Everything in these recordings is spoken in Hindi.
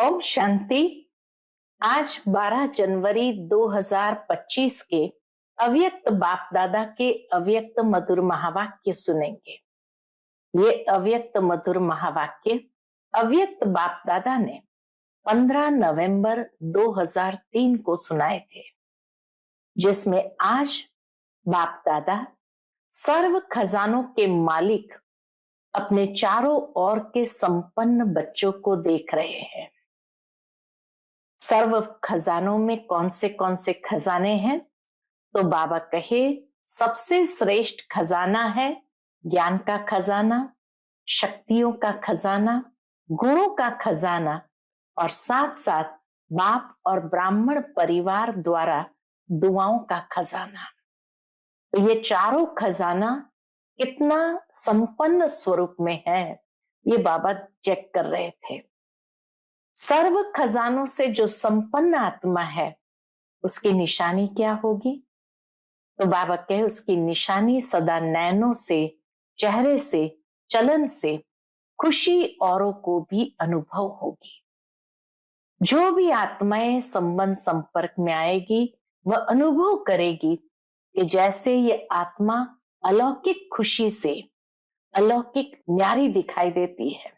ओम शांति। आज 12 जनवरी 2025 के अव्यक्त बाप दादा के अव्यक्त मधुर महावाक्य सुनेंगे। ये अव्यक्त मधुर महावाक्य अव्यक्त बाप दादा ने 15 नवंबर 2003 को सुनाए थे, जिसमें आज बाप दादा सर्व खजानों के मालिक अपने चारों ओर के संपन्न बच्चों को देख रहे हैं। सर्व खजानों में कौन से खजाने हैं? तो बाबा कहे सबसे श्रेष्ठ खजाना है ज्ञान का खजाना, शक्तियों का खजाना, गुणों का खजाना और साथ साथ बाप और ब्राह्मण परिवार द्वारा दुआओं का खजाना। तो ये चारों खजाना कितना संपन्न स्वरूप में है, ये बाबा चेक कर रहे थे। सर्व खजानों से जो संपन्न आत्मा है उसकी निशानी क्या होगी? तो बाबा कहे उसकी निशानी सदा नैनों से, चेहरे से, चलन से खुशी औरों को भी अनुभव होगी। जो भी आत्माएं संबंध संपर्क में आएगी वह अनुभव करेगी कि जैसे ये आत्मा अलौकिक खुशी से अलौकिक न्यारी दिखाई देती है।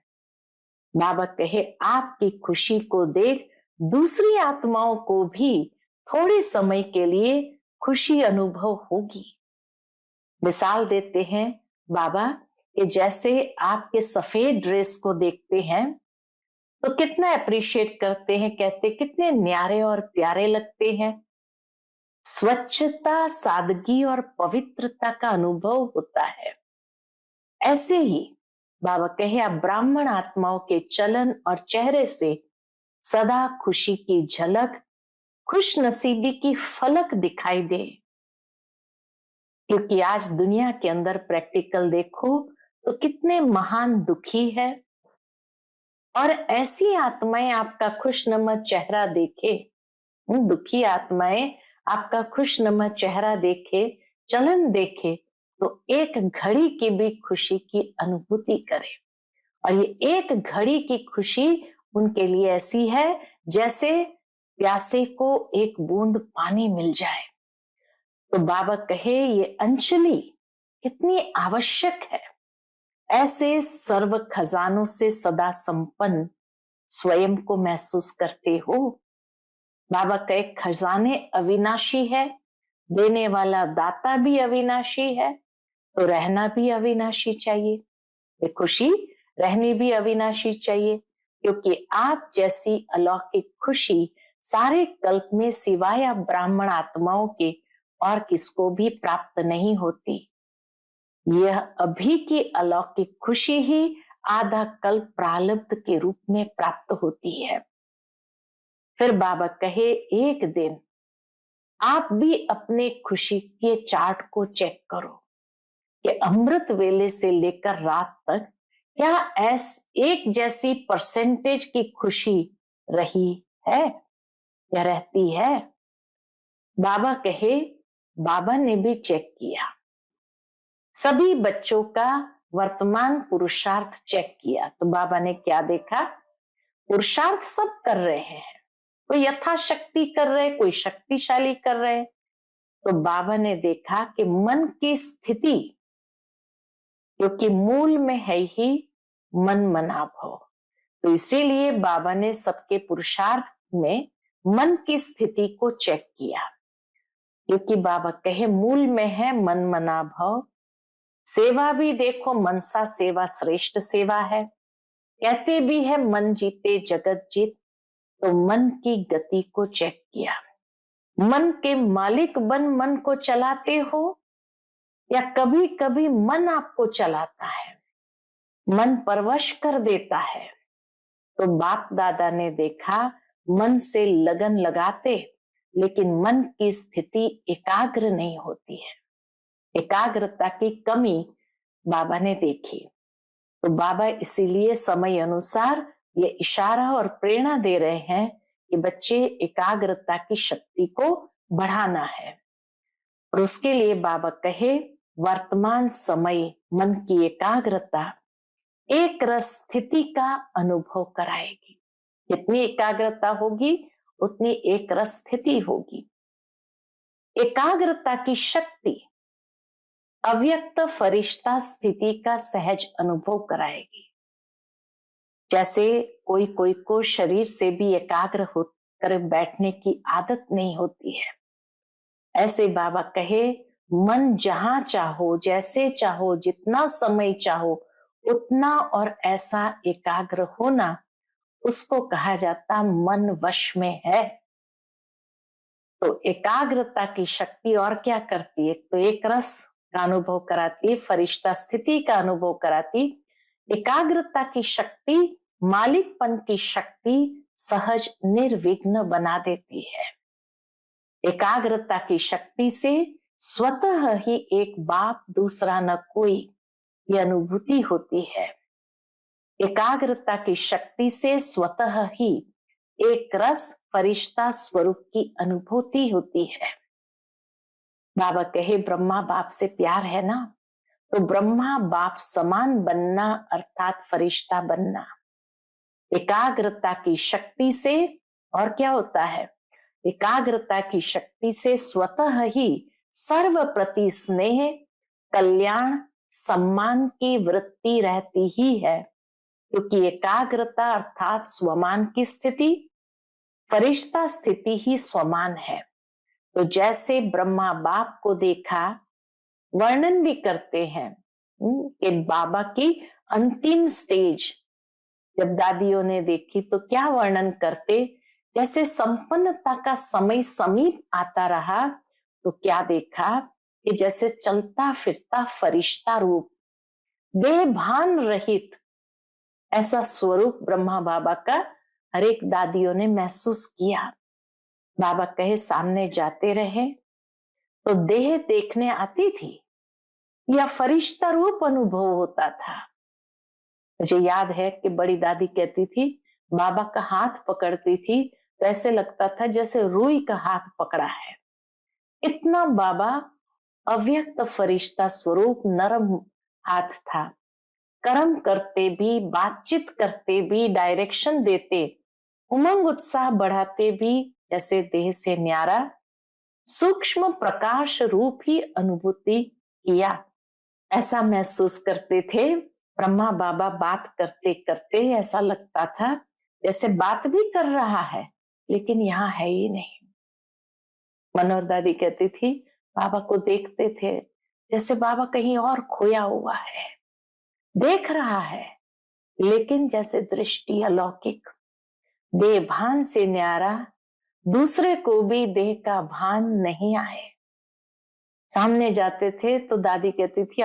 बाबा कहे आपकी खुशी को देख दूसरी आत्माओं को भी थोड़े समय के लिए खुशी अनुभव होगी। मिसाल देते हैं बाबा कि जैसे आपके सफेद ड्रेस को देखते हैं तो कितना अप्रिशिएट करते हैं, कहते कितने न्यारे और प्यारे लगते हैं। स्वच्छता, सादगी और पवित्रता का अनुभव होता है। ऐसे ही बाबा कहे आप ब्राह्मण आत्माओं के चलन और चेहरे से सदा खुशी की झलक, खुश नसीबी की फलक दिखाई दे। क्योंकि आज दुनिया के अंदर प्रैक्टिकल देखो तो कितने महान दुखी है, और ऐसी आत्माएं आपका खुशनुमा चेहरा देखे, दुखी आत्माएं आपका खुशनुमा चेहरा देखे, चलन देखे तो एक घड़ी की भी खुशी की अनुभूति करे। और ये एक घड़ी की खुशी उनके लिए ऐसी है जैसे प्यासे को एक बूंद पानी मिल जाए। तो बाबा कहे ये अंजलि कितनी आवश्यक है। ऐसे सर्व खजानों से सदा संपन्न स्वयं को महसूस करते हो। बाबा कहे खजाने अविनाशी है, देने वाला दाता भी अविनाशी है, तो रहना भी अविनाशी चाहिए। ये खुशी रहनी भी अविनाशी चाहिए, क्योंकि आप जैसी अलौकिक खुशी सारे कल्प में सिवाय ब्राह्मण आत्माओं के और किसको भी प्राप्त नहीं होती। यह अभी की अलौकिक खुशी ही आधा कल्प प्रारब्ध के रूप में प्राप्त होती है। फिर बाबा कहे एक दिन आप भी अपने खुशी के चार्ट को चेक करो कि अमृत वेले से लेकर रात तक क्या एक जैसी परसेंटेज की खुशी रही है या रहती है। बाबा कहे बाबा ने भी चेक किया, सभी बच्चों का वर्तमान पुरुषार्थ चेक किया। तो बाबा ने क्या देखा? पुरुषार्थ सब कर रहे हैं, कोई यथाशक्ति कर रहे, कोई शक्तिशाली कर रहे। तो बाबा ने देखा कि मन की स्थिति, क्योंकि मूल में है ही मन मना भव, तो इसीलिए बाबा ने सबके पुरुषार्थ में मन की स्थिति को चेक किया। क्योंकि बाबा कहे मूल में है मन मना भव। सेवा भी देखो, मनसा सेवा श्रेष्ठ सेवा है। कहते भी है मन जीते जगत जीत, तो मन की गति को चेक किया। मन के मालिक बन मन को चलाते हो या कभी कभी मन आपको चलाता है, मन परवश कर देता है। तो बाप दादा ने देखा मन से लगन लगाते, लेकिन मन की स्थिति एकाग्र नहीं होती है, एकाग्रता की कमी बाबा ने देखी। तो बाबा इसीलिए समय अनुसार ये इशारा और प्रेरणा दे रहे हैं कि बच्चे एकाग्रता की शक्ति को बढ़ाना है। और उसके लिए बाबा कहे वर्तमान समय मन की एकाग्रता एक रस स्थिति का अनुभव कराएगी। जितनी एकाग्रता होगी उतनी एक रस स्थिति होगी। एकाग्रता की शक्ति अव्यक्त फरिश्ता स्थिति का सहज अनुभव कराएगी। जैसे कोई कोई को शरीर से भी एकाग्र होकर बैठने की आदत नहीं होती है, ऐसे बाबा कहे मन जहां चाहो, जैसे चाहो, जितना समय चाहो उतना और ऐसा एकाग्र होना, उसको कहा जाता मन वश में है। तो एकाग्रता की शक्ति और क्या करती है? तो एक रस का अनुभव कराती, फरिश्ता स्थिति का अनुभव कराती। एकाग्रता की शक्ति मालिकपन की शक्ति सहज निर्विघ्न बना देती है। एकाग्रता की शक्ति से स्वतः ही एक बाप दूसरा न कोई, ये अनुभूति होती है। एकाग्रता की शक्ति से स्वतः ही एक रस फरिश्ता स्वरूप की अनुभूति होती है। बाबा कहे ब्रह्मा बाप से प्यार है ना, तो ब्रह्मा बाप समान बनना अर्थात फरिश्ता बनना। एकाग्रता की शक्ति से और क्या होता है? एकाग्रता की शक्ति से स्वतः ही सर्व प्रति स्नेह, कल्याण, सम्मान की वृत्ति रहती ही है, क्योंकि एकाग्रता अर्थात स्वमान की स्थिति, फरिश्ता स्थिति ही स्वमान है। तो जैसे ब्रह्मा बाप को देखा, वर्णन भी करते हैं कि बाबा की अंतिम स्टेज जब दादियों ने देखी तो क्या वर्णन करते, जैसे संपन्नता का समय समीप आता रहा तो क्या देखा कि जैसे चलता फिरता फरिश्ता रूप, बेभान रहित ऐसा स्वरूप ब्रह्मा बाबा का हर एक दादियों ने महसूस किया। बाबा कहे सामने जाते रहे तो देह देखने आती थी या फरिश्ता रूप अनुभव होता था। मुझे याद है कि बड़ी दादी कहती थी बाबा का हाथ पकड़ती थी तो ऐसे लगता था जैसे रूई का हाथ पकड़ा है। इतना बाबा अव्यक्त फरिश्ता स्वरूप नरम हाथ था। कर्म करते भी, बातचीत करते भी, डायरेक्शन देते, उमंग उत्साह बढ़ाते भी जैसे देह से न्यारा सूक्ष्म प्रकाश रूप ही अनुभूति किया, ऐसा महसूस करते थे। ब्रह्मा बाबा बात करते करते ऐसा लगता था जैसे बात भी कर रहा है लेकिन यहाँ है ही नहीं। मनोहर दादी कहती थी बाबा को देखते थे जैसे बाबा कहीं और खोया हुआ है, देख रहा है लेकिन जैसे दृष्टि अलौकिक, बेभान से न्यारा, दूसरे को भी देह का भान नहीं आए। सामने जाते थे तो दादी कहती थी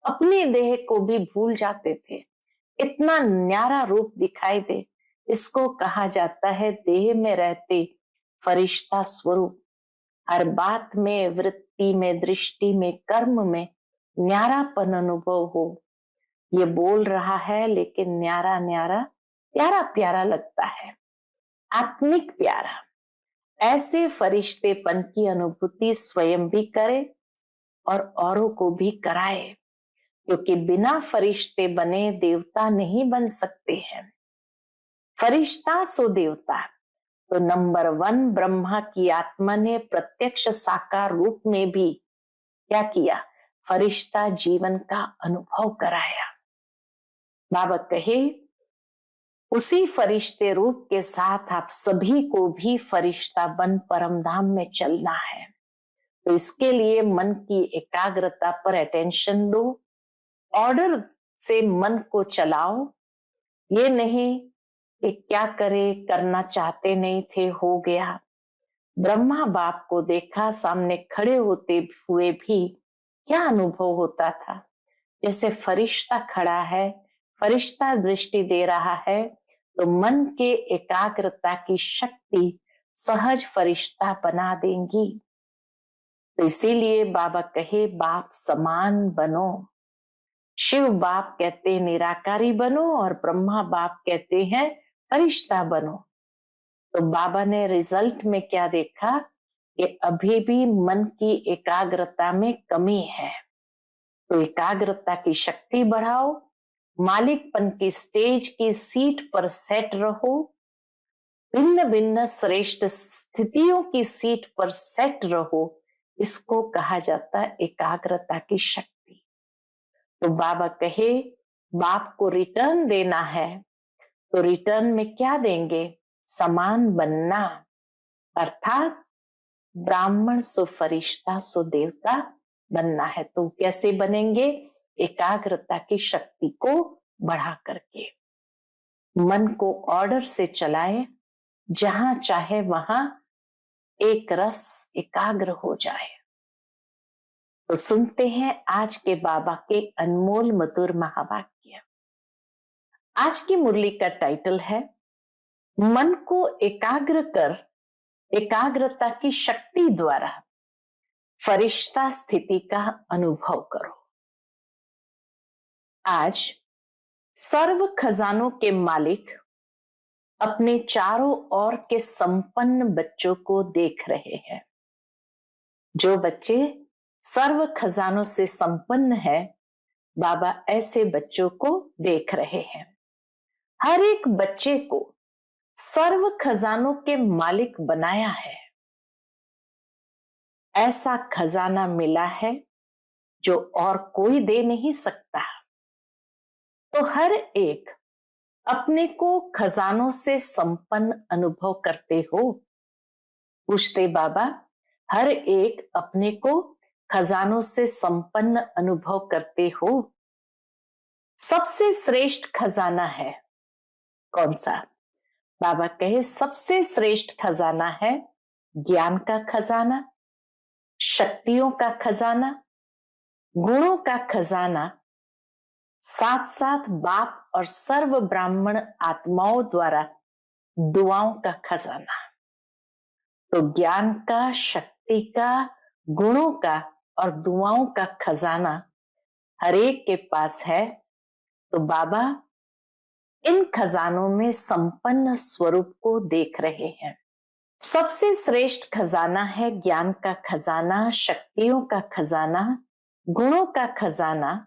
अपनी देह को भी भूल जाते थे, इतना न्यारा रूप दिखाई दे। इसको कहा जाता है देह में रहते फरिश्ता स्वरूप। हर बात में, वृत्ति में, दृष्टि में, कर्म में न्यारापन अनुभव हो। ये बोल रहा है लेकिन न्यारा न्यारा, प्यारा प्यारा लगता है, आत्मिक प्यारा। ऐसे फरिश्तेपन की अनुभूति स्वयं भी करे और औरों को भी कराए, क्योंकि बिना फरिश्ते बने देवता नहीं बन सकते हैं। फरिश्ता सो देवता। तो नंबर 1 ब्रह्मा की आत्मा ने प्रत्यक्ष साकार रूप में भी क्या किया? फरिश्ता जीवन का अनुभव कराया। बाबा कहे उसी फरिश्ते रूप के साथ आप सभी को भी फरिश्ता बन परमधाम में चलना है। तो इसके लिए मन की एकाग्रता पर अटेंशन दो, ऑर्डर से मन को चलाओ। ये नहीं कि क्या करे, करना चाहते नहीं थे, हो गया। ब्रह्मा बाप को देखा, सामने खड़े होते हुए भी क्या अनुभव होता था? जैसे फरिश्ता खड़ा है, फरिश्ता दृष्टि दे रहा है, तो मन के एकाग्रता की शक्ति सहज फरिश्ता बना देंगी। तो इसीलिए बाबा कहे बाप समान बनो। शिव बाप कहते हैं निराकारी बनो और ब्रह्मा बाप कहते हैं फरिश्ता बनो। तो बाबा ने रिजल्ट में क्या देखा कि अभी भी मन की एकाग्रता में कमी है। तो एकाग्रता की शक्ति बढ़ाओ, मालिकपन की स्टेज की सीट पर सेट रहो, भिन्न भिन्न श्रेष्ठ स्थितियों की सीट पर सेट रहो, इसको कहा जाता है एकाग्रता की शक्ति। तो बाबा कहे बाप को रिटर्न देना है, तो रिटर्न में क्या देंगे? समान बनना, अर्थात ब्राह्मण सो फरिश्ता सो देवता बनना है। तो कैसे बनेंगे? एकाग्रता की शक्ति को बढ़ा करके मन को ऑर्डर से चलाए, जहां चाहे वहां एक रस एकाग्र हो जाए। तो सुनते हैं आज के बाबा के अनमोल मधुर महावाक्य। आज की मुरली का टाइटल है मन को एकाग्र कर एकाग्रता की शक्ति द्वारा फरिश्ता स्थिति का अनुभव करो। आज सर्व खजानों के मालिक अपने चारों ओर के संपन्न बच्चों को देख रहे हैं। जो बच्चे सर्व खजानों से संपन्न है, बाबा ऐसे बच्चों को देख रहे हैं। हर एक बच्चे को सर्व खजानों के मालिक बनाया है। ऐसा खजाना मिला है जो और कोई दे नहीं सकता। तो हर एक अपने को खजानों से संपन्न अनुभव करते हो? पूछते बाबा, हर एक अपने को खजानों से संपन्न अनुभव करते हो? सबसे श्रेष्ठ खजाना है कौन सा? बाबा कहे सबसे श्रेष्ठ खजाना है ज्ञान का खजाना, शक्तियों का खजाना, गुणों का खजाना, साथ साथ बाप और सर्व ब्राह्मण आत्माओं द्वारा दुआओं का खजाना। तो ज्ञान का, शक्ति का, गुणों का और दुआओं का खजाना हर एक के पास है। तो बाबा इन खजानों में संपन्न स्वरूप को देख रहे हैं। सबसे श्रेष्ठ खजाना है ज्ञान का खजाना, शक्तियों का खजाना, गुणों का खजाना,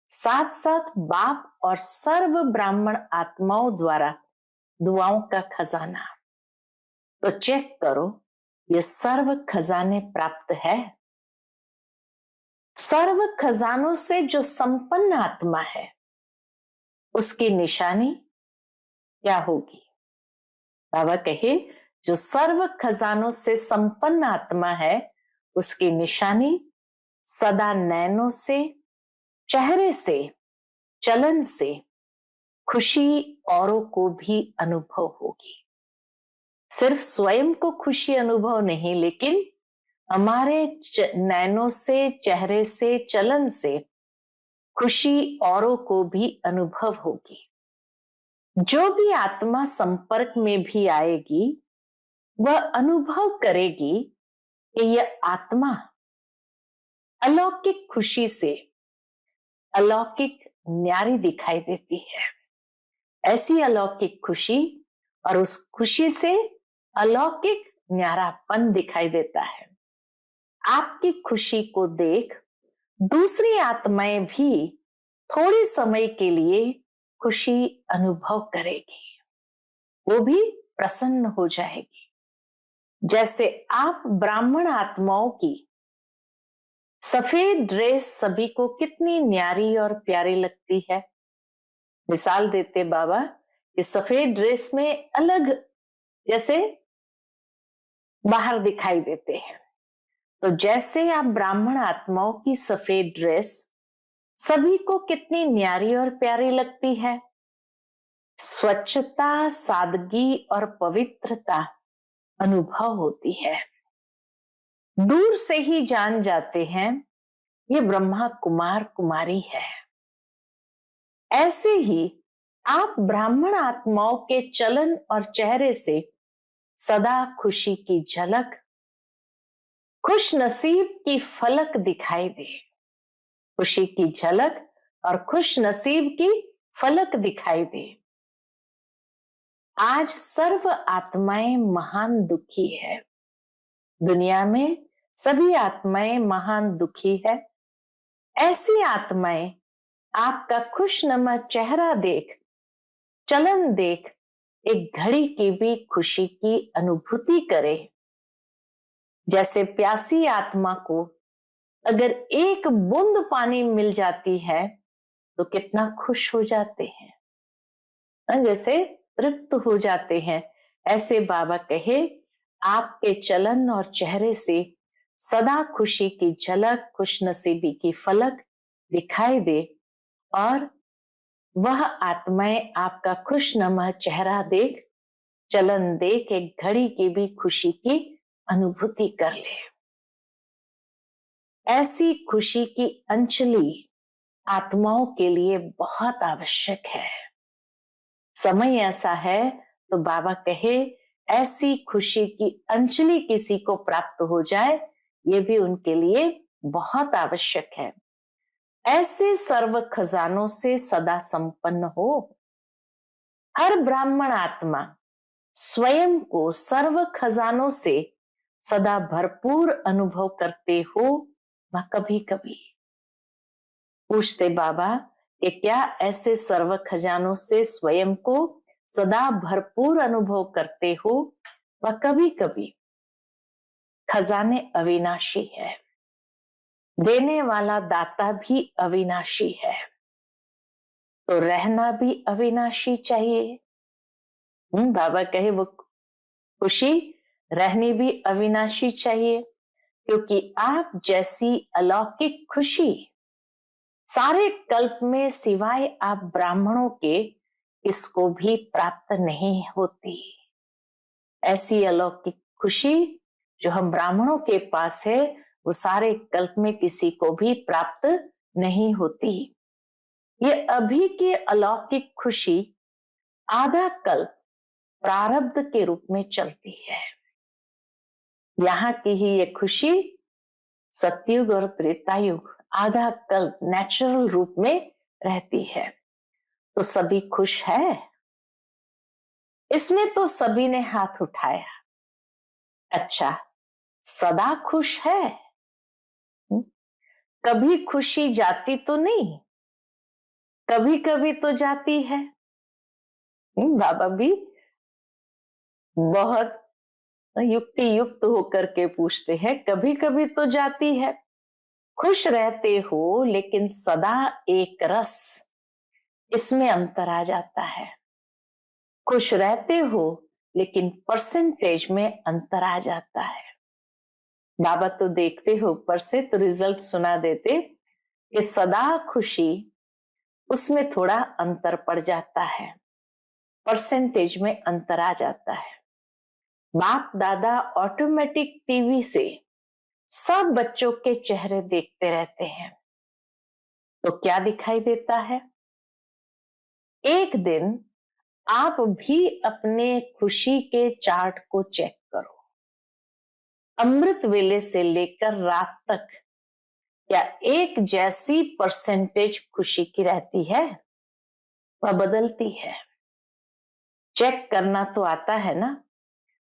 साथ साथ बाप और सर्व ब्राह्मण आत्माओं द्वारा दुआओं का खजाना। तो चेक करो, ये सर्व खजाने प्राप्त है। सर्व खजानों से जो संपन्न आत्मा है, उसकी निशानी क्या होगी? बाबा कहे जो सर्व खजानों से संपन्न आत्मा है, उसकी निशानी सदा नैनों से, चेहरे से, चलन से खुशी औरों को भी अनुभव होगी। सिर्फ स्वयं को खुशी अनुभव नहीं, लेकिन हमारे नैनों से, चेहरे से, चलन से खुशी औरों को भी अनुभव होगी। जो भी आत्मा संपर्क में भी आएगी, वह अनुभव करेगी कि यह आत्मा अलौकिक खुशी से अलौकिक न्यारी दिखाई देती है। ऐसी अलौकिक खुशी और उस खुशी से अलौकिक न्यारापन दिखाई देता है। आपकी खुशी को देख दूसरी आत्माएं भी थोड़े समय के लिए खुशी अनुभव करेगी, वो भी प्रसन्न हो जाएगी। जैसे आप ब्राह्मण आत्माओं की सफेद ड्रेस सभी को कितनी न्यारी और प्यारी लगती है। मिसाल देते बाबा कि सफेद ड्रेस में अलग जैसे बाहर दिखाई देते हैं। तो जैसे आप ब्राह्मण आत्माओं की सफेद ड्रेस सभी को कितनी न्यारी और प्यारी लगती है। स्वच्छता, सादगी और पवित्रता अनुभव होती है। दूर से ही जान जाते हैं ये ब्रह्मा कुमार कुमारी है। ऐसे ही आप ब्राह्मण आत्माओं के चलन और चेहरे से सदा खुशी की झलक, खुश नसीब की फलक दिखाई दे। खुशी की झलक और खुश नसीब की फलक दिखाई दे। आज सर्व आत्माएं महान दुखी है। दुनिया में सभी आत्माएं महान दुखी है। ऐसी आत्माएं आपका खुशनुमा चेहरा देख, चलन देख एक घड़ी की भी खुशी की अनुभूति करे। जैसे प्यासी आत्मा को अगर एक बूंद पानी मिल जाती है तो कितना खुश हो जाते हैं, जैसे तृप्त हो जाते हैं। ऐसे बाबा कहे, आपके चलन और चेहरे से सदा खुशी की झलक, खुशनसीबी की फलक दिखाई दे और वह आत्माएं आपका खुशनुमा चेहरा देख, चलन देख एक घड़ी की भी खुशी की अनुभूति कर ले। ऐसी खुशी की अंजलि आत्माओं के लिए बहुत आवश्यक है। समय ऐसा है तो बाबा कहे, ऐसी खुशी की अंजलि किसी को प्राप्त हो जाए, ये भी उनके लिए बहुत आवश्यक है। ऐसे सर्व खजानों से सदा संपन्न हो। हर ब्राह्मण आत्मा स्वयं को सर्व खजानों से सदा भरपूर अनुभव करते हो। वह कभी कभी पूछते बाबा कि क्या ऐसे सर्व खजानों से स्वयं को सदा भरपूर अनुभव करते हो? वह कभी कभी खजाने अविनाशी है, देने वाला दाता भी अविनाशी है, तो रहना भी अविनाशी चाहिए। बाबा कहे वो खुशी रहनी भी अविनाशी चाहिए, क्योंकि आप जैसी अलौकिक खुशी सारे कल्प में सिवाय आप ब्राह्मणों के इसको भी प्राप्त नहीं होती। ऐसी अलौकिक खुशी जो हम ब्राह्मणों के पास है, वो सारे कल्प में किसी को भी प्राप्त नहीं होती। ये अभी की अलौकिक खुशी आधा कल्प प्रारब्ध के रूप में चलती है। यहाँ की ही ये खुशी सतयुग और त्रेतायुग आधा कल्प नेचुरल रूप में रहती है। तो सभी खुश है? इसमें तो सभी ने हाथ उठाया। अच्छा, सदा खुश है? कभी खुशी जाती तो नहीं, कभी कभी तो जाती है। बाबा भी बहुत युक्ति युक्त होकर के पूछते हैं, कभी कभी तो जाती है। खुश रहते हो लेकिन सदा एक रस, इसमें अंतर आ जाता है। खुश रहते हो लेकिन परसेंटेज में अंतर आ जाता है। बाबा तो देखते हो ऊपर से तो रिजल्ट सुना देते कि सदा खुशी, उसमें थोड़ा अंतर पड़ जाता है, परसेंटेज में अंतर आ जाता है। बाप दादा ऑटोमेटिक टीवी से सब बच्चों के चेहरे देखते रहते हैं, तो क्या दिखाई देता है? एक दिन आप भी अपने खुशी के चार्ट को चेक करो। अमृत वेले से लेकर रात तक क्या एक जैसी परसेंटेज खुशी की रहती है? वह बदलती है। चेक करना तो आता है ना।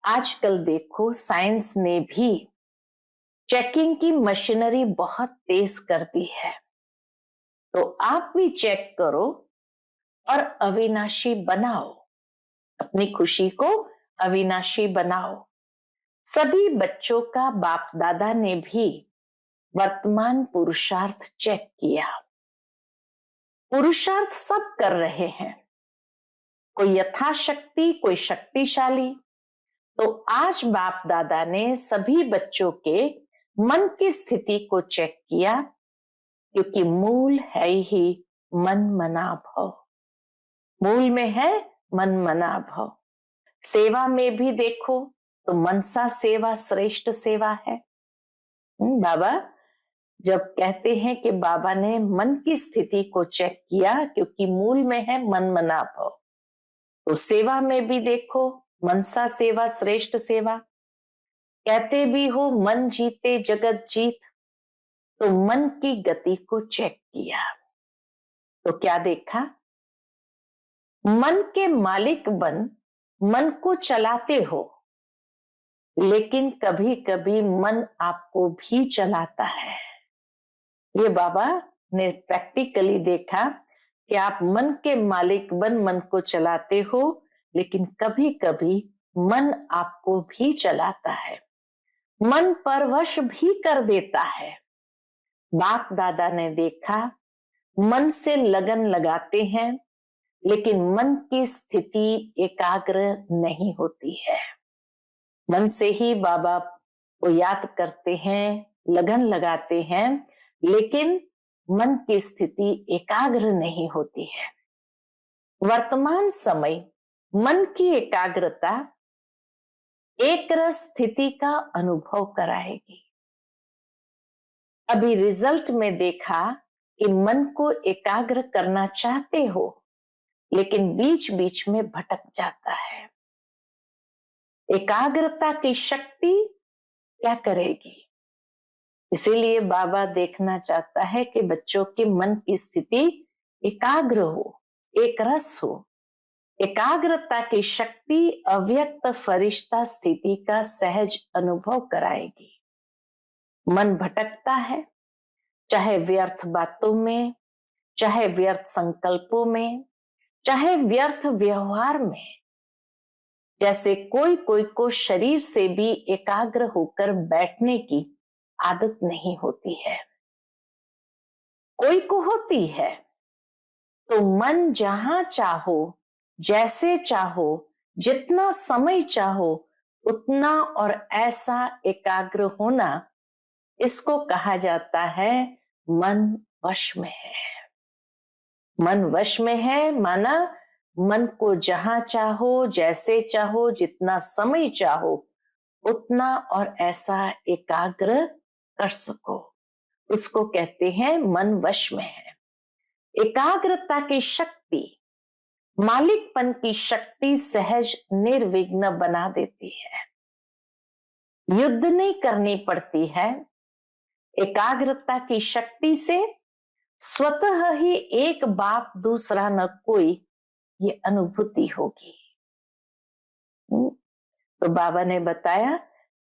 आजकल देखो साइंस ने भी चेकिंग की मशीनरी बहुत तेज कर दी है, तो आप भी चेक करो और अविनाशी बनाओ, अपनी खुशी को अविनाशी बनाओ। सभी बच्चों का बाप दादा ने भी वर्तमान पुरुषार्थ चेक किया। पुरुषार्थ सब कर रहे हैं, कोई यथाशक्ति, कोई शक्तिशाली। तो आज बाप दादा ने सभी बच्चों के मन की स्थिति को चेक किया, क्योंकि मूल है ही मन मना भव। मूल में है मन मना भव। सेवा में भी देखो तो मनसा सेवा श्रेष्ठ सेवा है। बाबा जब कहते हैं कि बाबा ने मन की स्थिति को चेक किया, क्योंकि मूल में है मन मना भव, तो सेवा में भी देखो मनसा सेवा श्रेष्ठ सेवा। कहते भी हो मन जीते जगत जीत, तो मन की गति को चेक किया तो क्या देखा? मन के मालिक बन मन को चलाते हो, लेकिन कभी कभी मन आपको भी चलाता है। ये बाबा ने प्रैक्टिकली देखा कि आप मन के मालिक बन मन को चलाते हो, लेकिन कभी कभी मन आपको भी चलाता है, मन परवश भी कर देता है। बाप दादा ने देखा, मन से लगन लगाते हैं लेकिन मन की स्थिति एकाग्र नहीं होती है। मन से ही बाबा को याद करते हैं, लगन लगाते हैं, लेकिन मन की स्थिति एकाग्र नहीं होती है। वर्तमान समय मन की एकाग्रता एक रस स्थिति का अनुभव कराएगी। अभी रिजल्ट में देखा कि मन को एकाग्र करना चाहते हो लेकिन बीच बीच में भटक जाता है। एकाग्रता की शक्ति क्या करेगी? इसीलिए बाबा देखना चाहता है कि बच्चों के मन की स्थिति एकाग्र हो, एक रस हो। एकाग्रता की शक्ति अव्यक्त फरिश्ता स्थिति का सहज अनुभव कराएगी। मन भटकता है, चाहे व्यर्थ बातों में, चाहे व्यर्थ संकल्पों में, चाहे व्यर्थ व्यवहार में। जैसे कोई कोई को शरीर से भी एकाग्र होकर बैठने की आदत नहीं होती है, कोई को होती है। तो मन जहां चाहो, जैसे चाहो, जितना समय चाहो उतना और ऐसा एकाग्र होना, इसको कहा जाता है मन वश में है। मन वश में है माना मन को जहां चाहो, जैसे चाहो, जितना समय चाहो उतना और ऐसा एकाग्र कर सको, इसको कहते हैं मन वश में है। एकाग्रता की शक्ति, मालिकपन की शक्ति सहज निर्विघ्न बना देती है। युद्ध नहीं करनी पड़ती है। एकाग्रता की शक्ति से स्वतः ही एक बाप दूसरा न कोई, ये अनुभूति होगी। तो बाबा ने बताया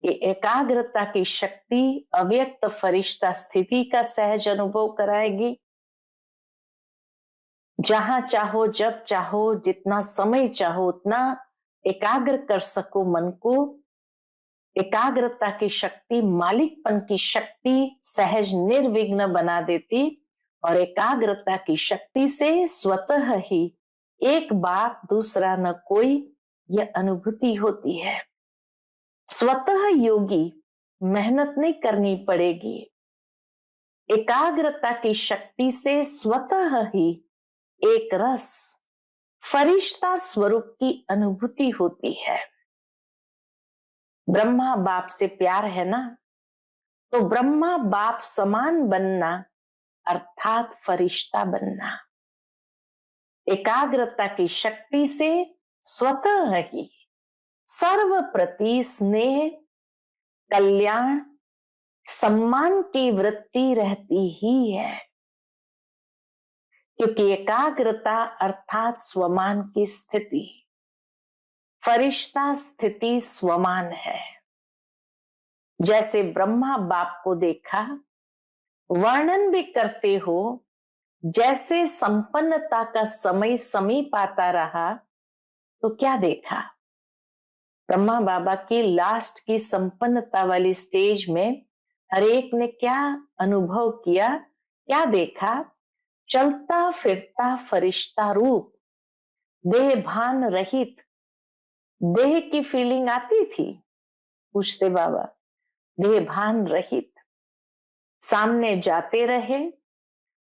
कि एकाग्रता की शक्ति अव्यक्त फरिश्ता स्थिति का सहज अनुभव कराएगी। जहां चाहो, जब चाहो, जितना समय चाहो उतना एकाग्र कर सको मन को। एकाग्रता की शक्ति मालिकपन की शक्ति सहज निर्विघ्न बना देती और एकाग्रता की शक्ति से स्वतः ही एक बाप दूसरा न कोई, यह अनुभूति होती है। स्वतः योगी मेहनत नहीं करनी पड़ेगी। एकाग्रता की शक्ति से स्वतः ही एक रस फरिश्ता स्वरूप की अनुभूति होती है। ब्रह्मा बाप से प्यार है ना, तो ब्रह्मा बाप समान बनना अर्थात फरिश्ता बनना। एकाग्रता की शक्ति से स्वतः ही सर्व प्रति स्नेह, कल्याण, सम्मान की वृत्ति रहती ही है, क्योंकि एकाग्रता अर्थात स्वमान की स्थिति, फरिश्ता स्थिति स्वमान है। जैसे ब्रह्मा बाप को देखा, वर्णन भी करते हो, जैसे संपन्नता का समय समीप आता रहा तो क्या देखा? ब्रह्मा बाबा की लास्ट की संपन्नता वाली स्टेज में हर एक ने क्या अनुभव किया, क्या देखा? चलता फिरता फरिश्ता रूप, देह भान रहित। देह की फीलिंग आती थी? पूछते बाबा। देह भान रहित। सामने जाते रहे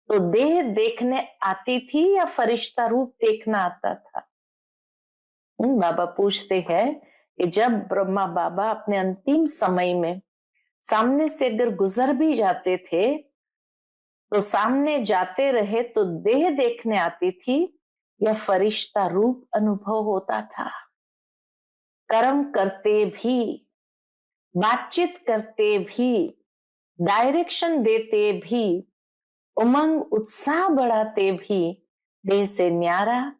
तो देह देखने आती थी या फरिश्ता रूप देखना आता था? बाबा पूछते हैं कि जब ब्रह्मा बाबा अपने अंतिम समय में सामने से अगर गुजर भी जाते थे तो सामने जाते रहे तो देह देखने आती थी या फरिश्ता रूप अनुभव होता था? कर्म करते भी, बातचीत करते भी, डायरेक्शन देते भी, उमंग उत्साह बढ़ाते भी देह से न्यारा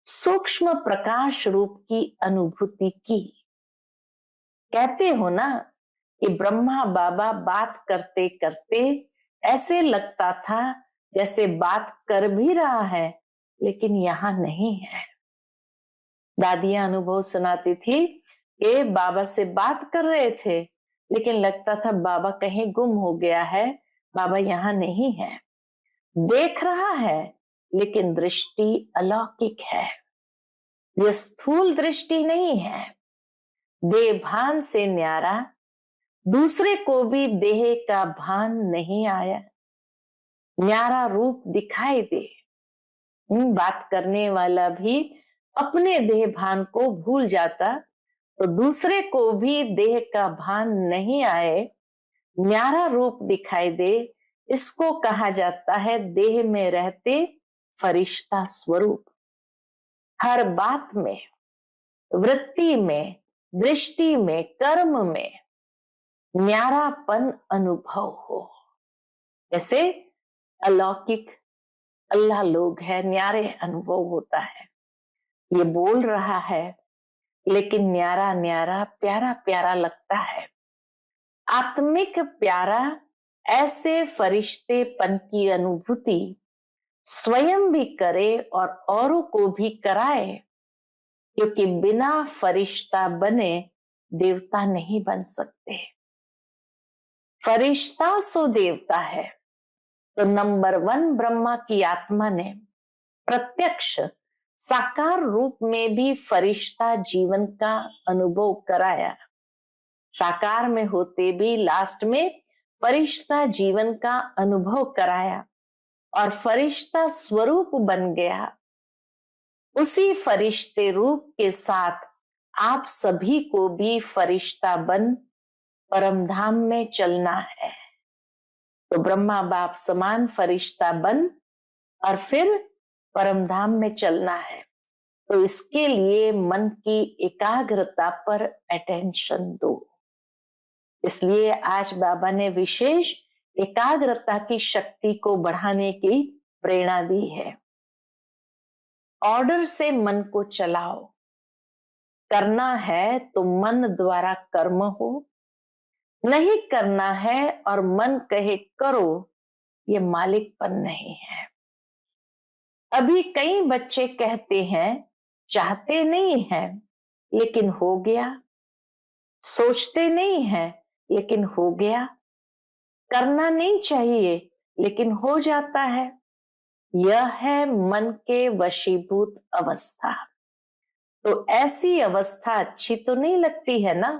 सूक्ष्म प्रकाश रूप की अनुभूति की। कहते हो ना कि ब्रह्मा बाबा बात करते करते ऐसे लगता था जैसे बात कर भी रहा है लेकिन यहां नहीं है। दादियां अनुभव सुनाती थी कि बाबा से बात कर रहे थे, लेकिन लगता था बाबा कहीं गुम हो गया है, बाबा यहाँ नहीं है। देख रहा है लेकिन दृष्टि अलौकिक है, यह स्थूल दृष्टि नहीं है। देह भान से न्यारा, दूसरे को भी देह का भान नहीं आया। न्यारा रूप दिखाई दे, बात करने वाला भी अपने देह भान को भूल जाता तो दूसरे को भी देह का भान नहीं आए, न्यारा रूप दिखाई दे, इसको कहा जाता है देह में रहते फरिश्ता स्वरूप। हर बात में, वृत्ति में, दृष्टि में, कर्म में न्यारापन अनुभव हो। जैसे अलौकिक अल्लाह लोग है, न्यारे अनुभव होता है। ये बोल रहा है लेकिन न्यारा न्यारा, प्यारा प्यारा लगता है। आत्मिक प्यारा ऐसे फरिश्तेपन की अनुभूति स्वयं भी करे और औरों को भी कराए, क्योंकि बिना फरिश्ता बने देवता नहीं बन सकते। फरिश्ता सो देवता है। तो नंबर 1 ब्रह्मा की आत्मा ने प्रत्यक्ष साकार रूप में भी फरिश्ता जीवन का अनुभव कराया। साकार में होते भी लास्ट में फरिश्ता जीवन का अनुभव कराया और फरिश्ता स्वरूप बन गया। उसी फरिश्ते रूप के साथ आप सभी को भी फरिश्ता बन परमधाम में चलना है। तो ब्रह्मा बाप समान फरिश्ता बन और फिर परमधाम में चलना है। तो इसके लिए मन की एकाग्रता पर अटेंशन दो। इसलिए आज बाबा ने विशेष एकाग्रता की शक्ति को बढ़ाने की प्रेरणा दी है। ऑर्डर से मन को चलाओ। करना है तो मन द्वारा कर्म हो, नहीं करना है और मन कहे करो, ये मालिकपन नहीं है। अभी कई बच्चे कहते हैं चाहते नहीं हैं लेकिन हो गया, सोचते नहीं हैं लेकिन हो गया, करना नहीं चाहिए लेकिन हो जाता है। यह है मन के वशीभूत अवस्था। तो ऐसी अवस्था अच्छी तो नहीं लगती है ना।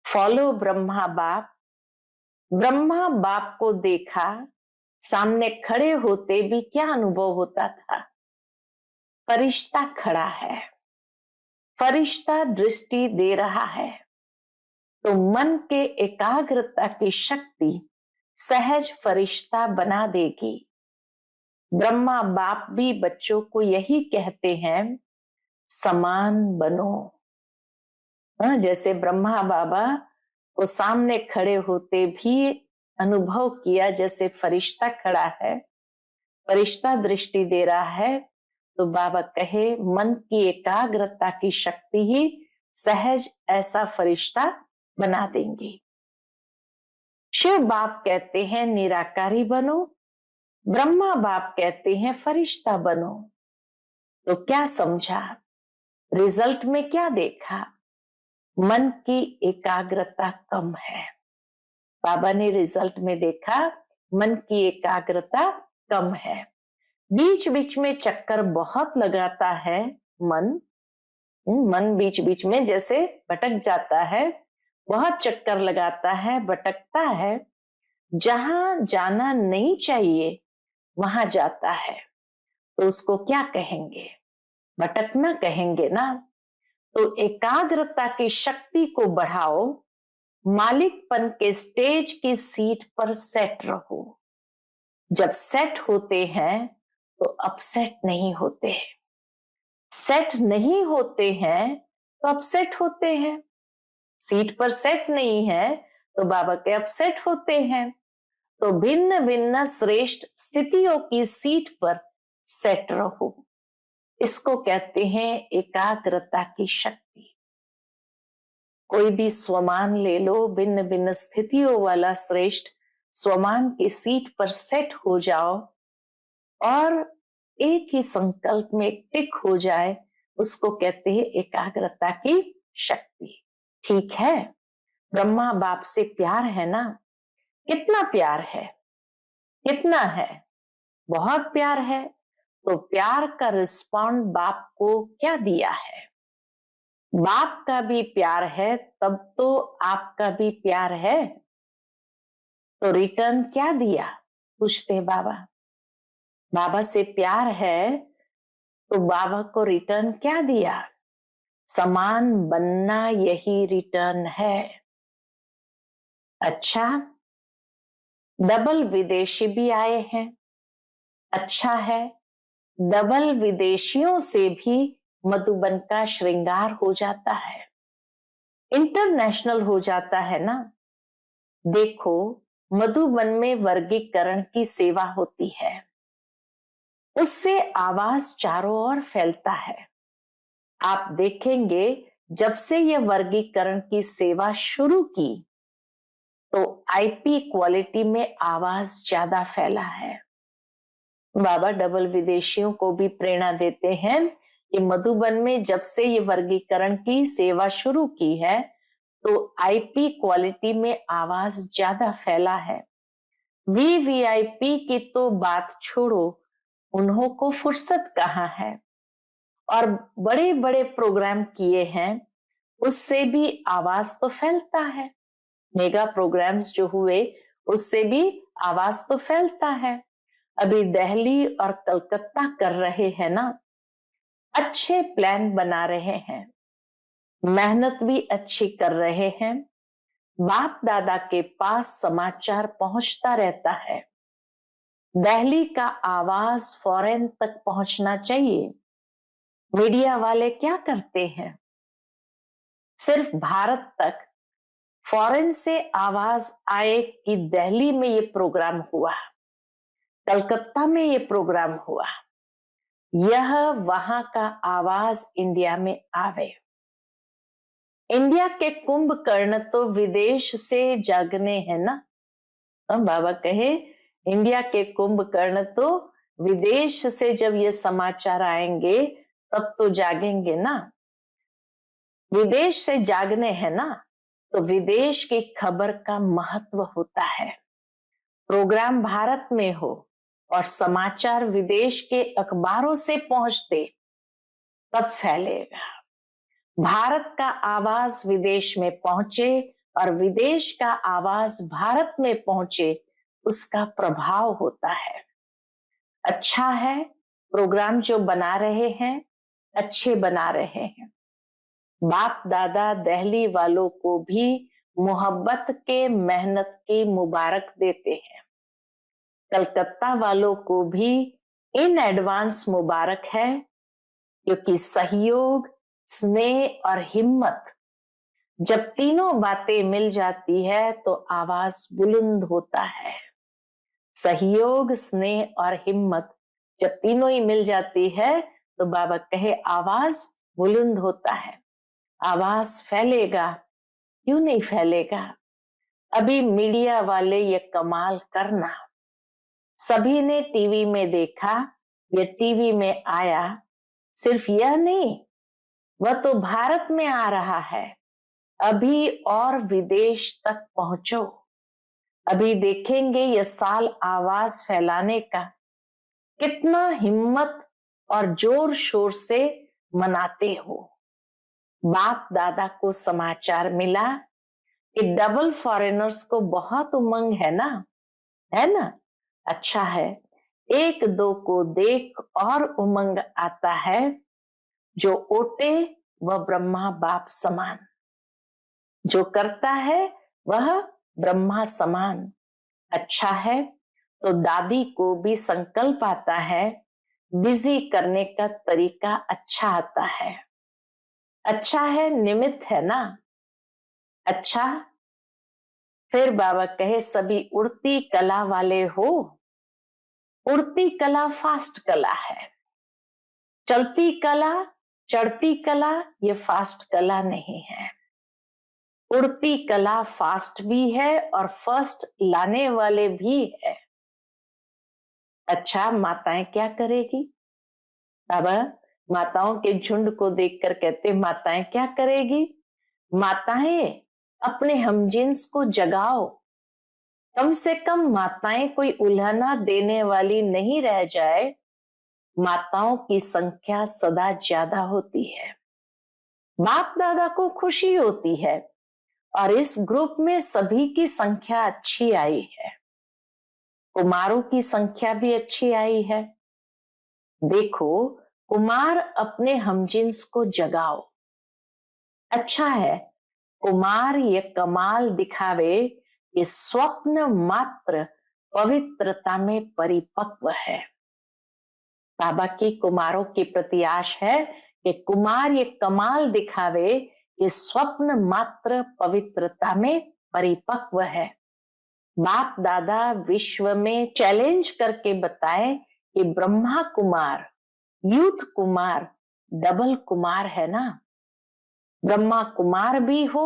फॉलो ब्रह्मा बाप। ब्रह्मा बाप को देखा, सामने खड़े होते भी क्या अनुभव होता था? फरिश्ता खड़ा है, फरिश्ता दृष्टि दे रहा है। तो मन के एकाग्रता की शक्ति सहज फरिश्ता बना देगी। ब्रह्मा बाप भी बच्चों को यही कहते हैं, समान बनो। जैसे ब्रह्मा बाबा को सामने खड़े होते भी अनुभव किया जैसे फरिश्ता खड़ा है, फरिश्ता दृष्टि दे रहा है। तो बाबा कहे मन की एकाग्रता की शक्ति ही सहज ऐसा फरिश्ता बना देंगी। शिव बाप कहते हैं निराकारी बनो, ब्रह्मा बाप कहते हैं फरिश्ता बनो। तो क्या समझा? रिजल्ट में क्या देखा? मन की एकाग्रता कम है। बाबा ने रिजल्ट में देखा मन की एकाग्रता कम है। बीच बीच में चक्कर बहुत लगाता है मन बीच बीच में जैसे भटक जाता है, बहुत चक्कर लगाता है, भटकता है। जहां जाना नहीं चाहिए वहां जाता है। तो उसको क्या कहेंगे? भटकना कहेंगे ना। तो एकाग्रता की शक्ति को बढ़ाओ, मालिकपन के स्टेज की सीट पर सेट रहो। जब सेट होते हैं तो अपसेट नहीं होते, सेट नहीं होते हैं तो अपसेट होते हैं। सीट पर सेट नहीं है तो बाबा के अपसेट होते हैं। तो भिन्न भिन्न श्रेष्ठ स्थितियों की सीट पर सेट रहो। इसको कहते हैं एकाग्रता की शक्ति। कोई भी स्वमान ले लो, भिन्न भिन्न स्थितियों वाला श्रेष्ठ स्वमान की सीट पर सेट हो जाओ और एक ही संकल्प में टिक हो जाए उसको कहते हैं एकाग्रता की शक्ति। ठीक है, ब्रह्मा बाप से प्यार है ना? कितना प्यार है? कितना है? बहुत प्यार है। तो प्यार का रिस्पॉन्ड बाप को क्या दिया है? बाप का भी प्यार है, तब तो आपका भी प्यार है। तो रिटर्न क्या दिया? पूछते बाबा। बाबा से प्यार है तो बाबा को रिटर्न क्या दिया? समान बनना, यही रिटर्न है। अच्छा, डबल विदेशी भी आए हैं। अच्छा है, डबल विदेशियों से भी मधुबन का श्रृंगार हो जाता है, इंटरनेशनल हो जाता है ना। देखो, मधुबन में वर्गीकरण की सेवा होती है, उससे आवाज चारों ओर फैलता है। आप देखेंगे, जब से यह वर्गीकरण की सेवा शुरू की तो आईपी क्वालिटी में आवाज ज्यादा फैला है। बाबा डबल विदेशियों को भी प्रेरणा देते हैं कि मधुबन में जब से ये वर्गीकरण की सेवा शुरू की है तो आईपी क्वालिटी में आवाज ज्यादा फैला है। वीवीआईपी की तो बात छोड़ो, उन्हों को फुर्सत कहाँ है। और बड़े बड़े प्रोग्राम किए हैं, उससे भी आवाज तो फैलता है। मेगा प्रोग्राम्स जो हुए, उससे भी आवाज तो फैलता है। अभी दिल्ली और कलकत्ता कर रहे हैं ना, अच्छे प्लान बना रहे हैं, मेहनत भी अच्छी कर रहे हैं। बाप दादा के पास समाचार पहुंचता रहता है। दिल्ली का आवाज फॉरेन तक पहुंचना चाहिए। मीडिया वाले क्या करते हैं? सिर्फ भारत तक, फॉरेन से आवाज आए कि दिल्ली में ये प्रोग्राम हुआ, कलकत्ता में ये प्रोग्राम हुआ, यह वहां का आवाज इंडिया में आवे। इंडिया के कुंभकर्ण तो विदेश से जागने हैं ना। बाबा कहे, इंडिया के कुंभकर्ण तो विदेश से जब ये समाचार आएंगे तब तो जागेंगे ना। विदेश से जागने हैं ना, तो विदेश की खबर का महत्व होता है। प्रोग्राम भारत में हो और समाचार विदेश के अखबारों से पहुंचते, तब फैलेगा। भारत का आवाज विदेश में पहुंचे और विदेश का आवाज भारत में पहुंचे, उसका प्रभाव होता है। अच्छा है, प्रोग्राम जो बना रहे हैं अच्छे बना रहे हैं। बाप दादा दिल्ली वालों को भी मोहब्बत के मेहनत की मुबारक देते हैं। कलकत्ता वालों को भी इन एडवांस मुबारक है, क्योंकि सहयोग, स्नेह और हिम्मत, जब तीनों बातें मिल जाती है तो आवाज बुलंद होता है। सहयोग, स्नेह और हिम्मत जब तीनों ही मिल जाती है तो बाबा कहे आवाज बुलंद होता है, आवाज फैलेगा। क्यों नहीं फैलेगा? अभी मीडिया वाले ये कमाल करना, सभी ने टीवी में देखा, ये टीवी में आया। सिर्फ यह नहीं, वह तो भारत में आ रहा है, अभी और विदेश तक पहुंचो। अभी देखेंगे यह साल आवाज फैलाने का कितना हिम्मत और जोर शोर से मनाते हो। बाप दादा को समाचार मिला कि डबल फॉरेनर्स को बहुत उमंग है ना। अच्छा है, एक दो को देख और उमंग आता है, जो ओटे वह ब्रह्मा बाप समान, जो करता है वह ब्रह्मा समान। अच्छा है, तो दादी को भी संकल्प आता है, बिजी करने का तरीका अच्छा आता है। अच्छा है, निमित्त है ना। अच्छा, फिर बाबा कहे सभी उड़ती कला वाले हो। उड़ती कला फास्ट कला है, चलती कला, चढ़ती कला ये फास्ट कला नहीं है। उड़ती कला फास्ट भी है और फर्स्ट लाने वाले भी है। अच्छा, माताएं क्या करेगी? बाबा माताओं के झुंड को देखकर कहते माताएं क्या करेगी? माताएं अपने हमजिन्स को जगाओ, कम से कम माताएं कोई उल्हाना देने वाली नहीं रह जाए। माताओं की संख्या सदा ज्यादा होती है, बाप दादा को खुशी होती है और इस ग्रुप में सभी की संख्या अच्छी आई है, कुमारों की संख्या भी अच्छी आई है। देखो, कुमार अपने हमजिन्स को जगाओ। अच्छा है, कुमार ये कमाल दिखावे कि स्वप्न मात्र पवित्रता में परिपक्व है। बाबा की कुमारों के प्रति आश है कि कुमार ये कमाल दिखावे कि स्वप्न मात्र पवित्रता में परिपक्व है। बाप दादा विश्व में चैलेंज करके बताए कि ब्रह्मा कुमार, यूथ कुमार, डबल कुमार है ना। ब्रह्मा कुमार भी हो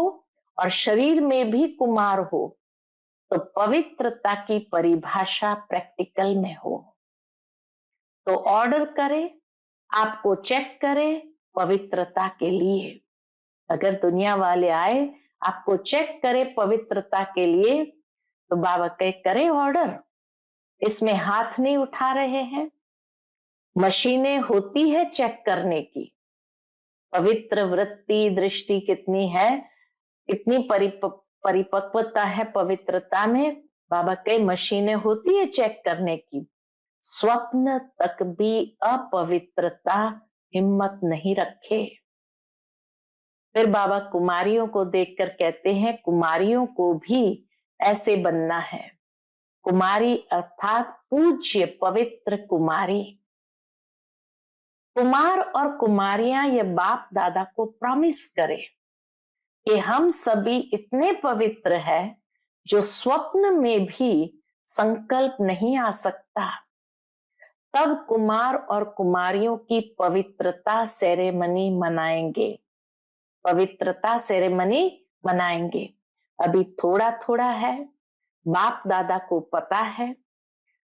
और शरीर में भी कुमार हो, तो पवित्रता की परिभाषा प्रैक्टिकल में हो। तो ऑर्डर करे, आपको चेक करे पवित्रता के लिए। अगर दुनिया वाले आए आपको चेक करे पवित्रता के लिए, तो बाबा कहे करे ऑर्डर, इसमें हाथ नहीं उठा रहे हैं। मशीनें होती है चेक करने की, पवित्र वृत्ति दृष्टि कितनी है, कितनी परिपक्वता है पवित्रता में। बाबा कई मशीनें होती है चेक करने की, स्वप्न तक भी अपवित्रता हिम्मत नहीं रखे। फिर बाबा कुमारियों को देखकर कहते हैं कुमारियों को भी ऐसे बनना है। कुमारी अर्थात पूज्य पवित्र कुमारी। कुमार और कुमारियां ये बाप दादा को प्रॉमिस करें कि हम सभी इतने पवित्र हैं जो स्वप्न में भी संकल्प नहीं आ सकता। तब कुमार और कुमारियों की पवित्रता सेरेमनी मनाएंगे, पवित्रता सेरेमनी मनाएंगे। अभी थोड़ा थोड़ा है, बाप दादा को पता है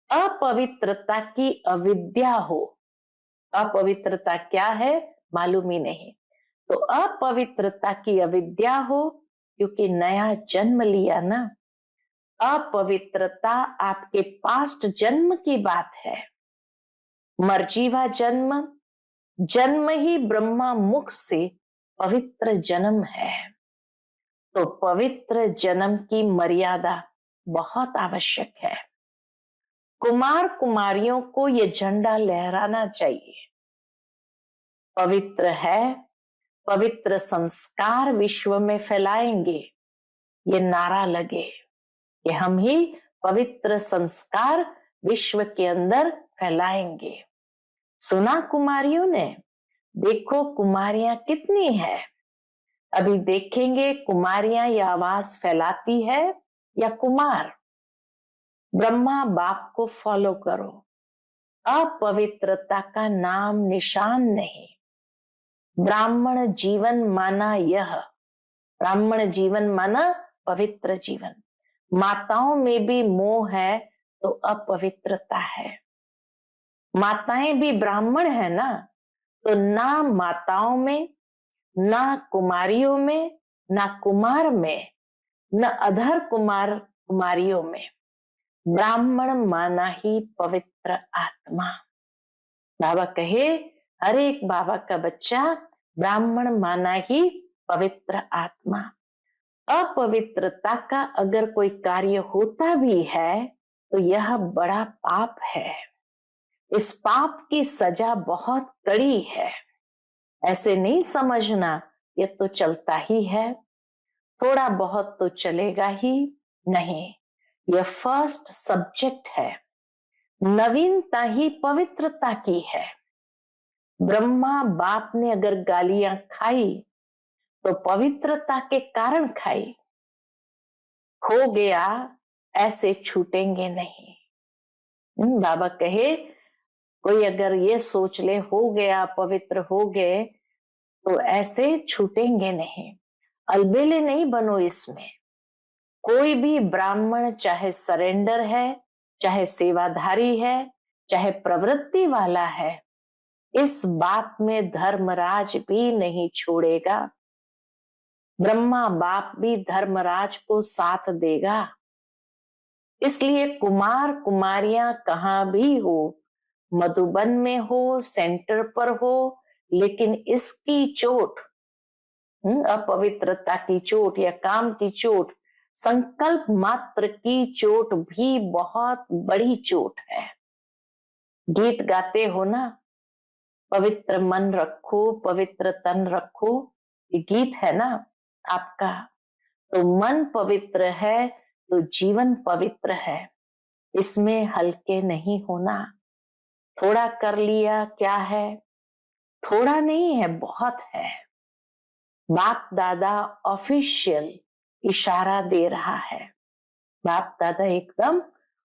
अपवित्रता की अविद्या हो। अपवित्रता क्या है मालूम ही नहीं, तो अपवित्रता की अविद्या हो, क्योंकि नया जन्म लिया ना। अपवित्रता आपके पास्ट जन्म की बात है। मर्जीवा जन्म, जन्म ही ब्रह्मा मुख से पवित्र जन्म है। तो पवित्र जन्म की मर्यादा बहुत आवश्यक है। कुमार कुमारियों को ये झंडा लहराना चाहिए। पवित्र है, पवित्र संस्कार विश्व में फैलाएंगे, ये नारा लगे कि हम ही पवित्र संस्कार विश्व के अंदर फैलाएंगे। सुना कुमारियों ने? देखो कुमारियां कितनी है। अभी देखेंगे कुमारियां ये आवाज फैलाती है या कुमार। ब्रह्मा बाप को फॉलो करो, अपवित्रता का नाम निशान नहीं। ब्राह्मण जीवन माना यह, ब्राह्मण जीवन माना पवित्र जीवन। माताओं में भी मोह है तो अपवित्रता है। माताएं भी ब्राह्मण है ना, तो ना माताओं में, ना कुमारियों में, ना कुमार में, न अधर कुमार कुमारियों में, ब्राह्मण माना ही पवित्र आत्मा। बाबा कहे हर एक बाबा का बच्चा ब्राह्मण माना ही पवित्र आत्मा। अपवित्रता का अगर कोई कार्य होता भी है तो यह बड़ा पाप है। इस पाप की सजा बहुत कड़ी है। ऐसे नहीं समझना ये तो चलता ही है, थोड़ा बहुत तो चलेगा ही नहीं। यह फर्स्ट सब्जेक्ट है, नवीनता ही पवित्रता की है। ब्रह्मा बाप ने अगर गालियां खाई तो पवित्रता के कारण खाई। हो गया ऐसे छूटेंगे नहीं। बाबा कहे कोई अगर ये सोच ले हो गया पवित्र हो गए तो ऐसे छूटेंगे नहीं। अलबेले नहीं बनो इसमें। कोई भी ब्राह्मण चाहे सरेंडर है, चाहे सेवाधारी है, चाहे प्रवृत्ति वाला है, इस बात में धर्मराज भी नहीं छोड़ेगा, ब्रह्मा बाप भी धर्मराज को साथ देगा। इसलिए कुमार कुमारियां कहां भी हो, मधुबन में हो, सेंटर पर हो, लेकिन इसकी चोट, अपवित्रता की चोट या काम की चोट, संकल्प मात्र की चोट भी बहुत बड़ी चोट है। गीत गाते हो ना, पवित्र मन रखो, पवित्र तन रखो, ये गीत है ना आपका। तो मन पवित्र है तो जीवन पवित्र है, इसमें हल्के नहीं होना। थोड़ा कर लिया क्या है, थोड़ा नहीं है, बहुत है। बाप दादा ऑफिशियल इशारा दे रहा है, बाप दादा एकदम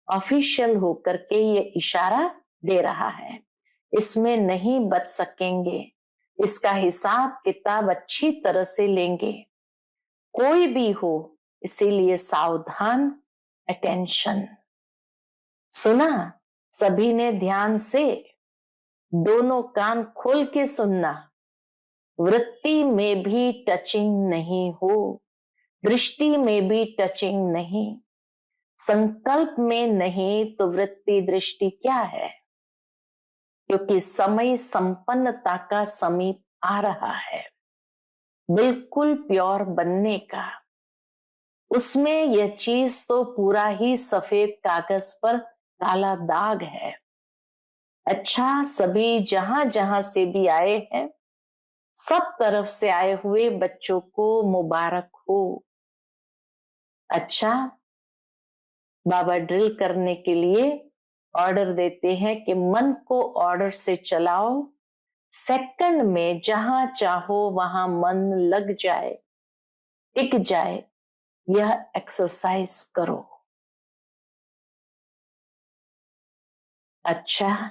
ऑफिशियल होकर के ये इशारा दे रहा है। इसमें नहीं बच सकेंगे, इसका हिसाब किताब अच्छी तरह से लेंगे, कोई भी हो, इसीलिए सावधान, अटेंशन। सुना सभी ने ध्यान से, दोनों कान खोल के सुनना। वृत्ति में भी टचिंग नहीं हो, दृष्टि में भी टचिंग नहीं, संकल्प में नहीं तो वृत्ति दृष्टि क्या है? क्योंकि समय संपन्नता का समीप आ रहा है, बिल्कुल प्योर बनने का। उसमें यह चीज तो पूरा ही सफेद कागज पर काला दाग है। अच्छा, सभी जहां जहां से भी आए हैं, सब तरफ से आए हुए बच्चों को मुबारक हो। अच्छा, बाबा ड्रिल करने के लिए ऑर्डर देते हैं कि मन को ऑर्डर से चलाओ, सेकंड में जहां चाहो वहां मन लग जाए, टिक जाए, यह एक्सरसाइज करो। अच्छा,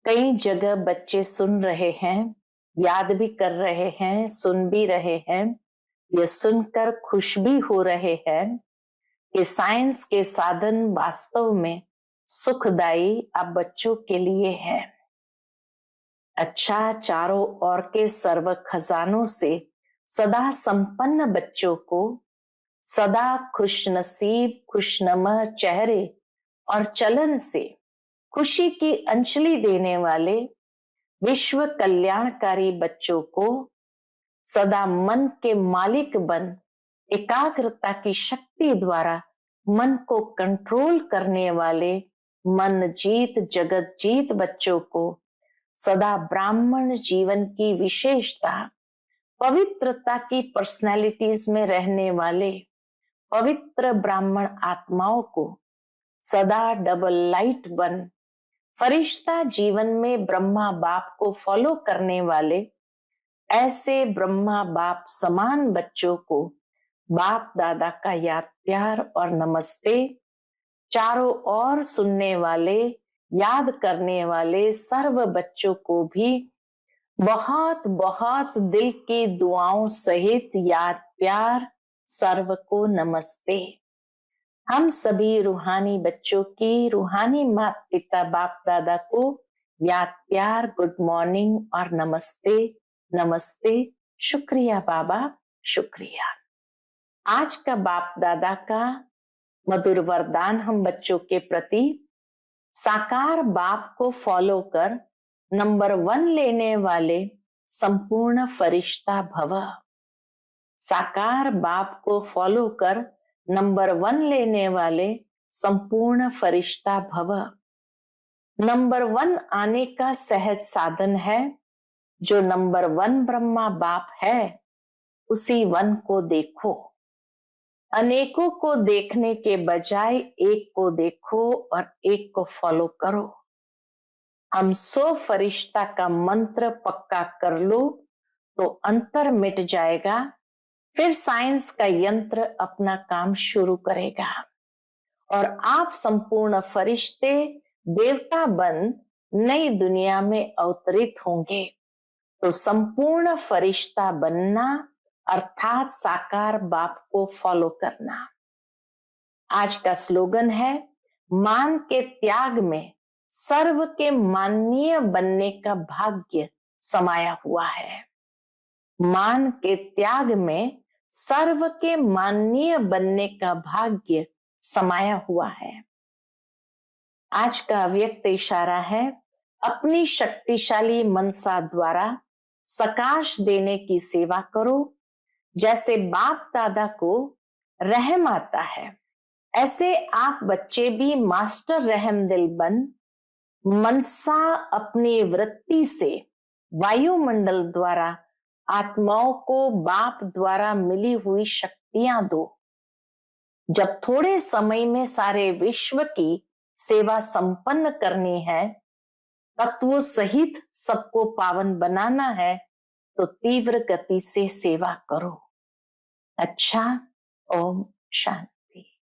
कई जगह बच्चे सुन रहे हैं, याद भी कर रहे हैं, सुन भी रहे हैं, ये सुनकर खुश भी हो रहे हैं कि साइंस के साधन वास्तव में सुखदायी अब बच्चों के लिए है। अच्छा, चारों ओर के सर्व खजानों से सदा संपन्न बच्चों को सदा खुश नसीब, खुशनमा चेहरे और चलन से खुशी की अंजलि देने वाले विश्व कल्याणकारी बच्चों को सदा मन के मालिक बन एकाग्रता की शक्ति द्वारा मन को कंट्रोल करने वाले मन जीत जगत जीत बच्चों को सदा ब्राह्मण जीवन की विशेषता, पवित्रता की पर्सनैलिटीज में रहने वाले पवित्र ब्राह्मण आत्माओं को सदा डबल लाइट बन फरिश्ता जीवन में ब्रह्मा बाप को फॉलो करने वाले ऐसे ब्रह्मा बाप समान बच्चों को बाप दादा का याद प्यार और नमस्ते। चारों ओर सुनने वाले, याद करने वाले सर्व बच्चों को भी बहुत बहुत दिल की दुआओं सहित याद प्यार, सर्व को नमस्ते। हम सभी रूहानी बच्चों की रूहानी माता पिता बाप दादा को याद प्यार, गुड मॉर्निंग और नमस्ते नमस्ते। शुक्रिया बाबा, शुक्रिया। आज का बाप दादा का मधुर वरदान हम बच्चों के प्रति, साकार बाप को फॉलो कर नंबर 1 लेने वाले संपूर्ण फरिश्ता भव। साकार बाप को फॉलो कर नंबर 1 लेने वाले संपूर्ण फरिश्ता भव। नंबर 1 आने का सहज साधन है, जो नंबर 1 ब्रह्मा बाप है उसी 1 को देखो। अनेकों को देखने के बजाय एक को देखो और एक को फॉलो करो। हम 100 फरिश्ता का मंत्र पक्का कर लो तो अंतर मिट जाएगा, फिर साइंस का यंत्र अपना काम शुरू करेगा और आप संपूर्ण फरिश्ते देवता बन नई दुनिया में अवतरित होंगे। तो संपूर्ण फरिश्ता बनना अर्थात साकार बाप को फॉलो करना। आज का स्लोगन है, मान के त्याग में सर्व के माननीय बनने का भाग्य समाया हुआ है। मान के त्याग में सर्व के माननीय बनने का भाग्य समाया हुआ है। आज का अव्यक्त इशारा है, अपनी शक्तिशाली मनसा द्वारा सकाश देने की सेवा करो। जैसे बाप दादा को रहम आता है, ऐसे आप बच्चे भी मास्टर रहम दिल बन मनसा अपनी वृत्ति से वायुमंडल द्वारा आत्माओं को बाप द्वारा मिली हुई शक्तियां दो। जब थोड़े समय में सारे विश्व की सेवा संपन्न करनी है, तत्वों सहित सबको पावन बनाना है, तो तीव्र गति से सेवा करो। अच्छा, ओम शांति।